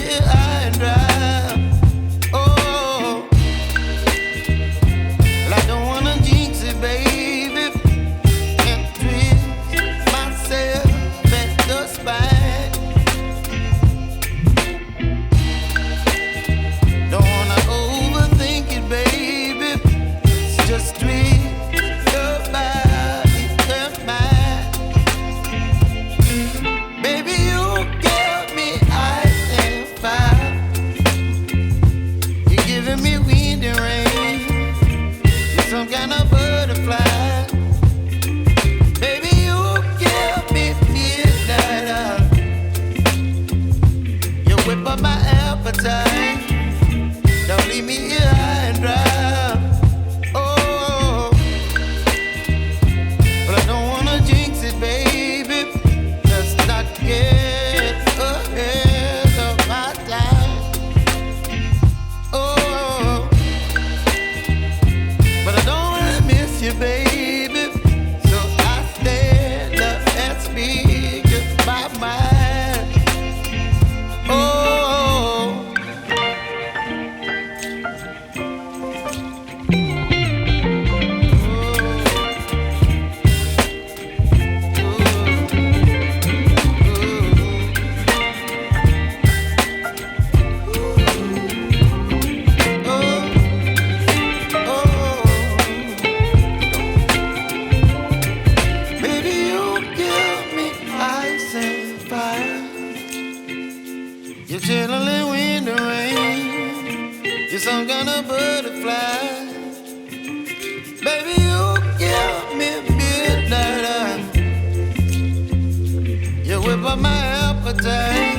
here high and dry. Oh, well, I don't wanna jinx it, baby, and twist myself at the spine. Don't wanna overthink it, baby. It's just twist your body and mine. Baby, you give me ice and fire. You're giving me wind and rain. You're some kind of butterfly. Baby, you give me midnight. You whip up my appetite. Don't leave me here high and dry. Oh, but I don't wanna jinx it, baby. Let's not get ahead of my time. Oh, but I don't wanna miss you, baby. So I stand up and speak my mind. Oh. You're chilling wind and rain. You're some kind of butterfly. Baby, you give me midnight. You whip up my appetite.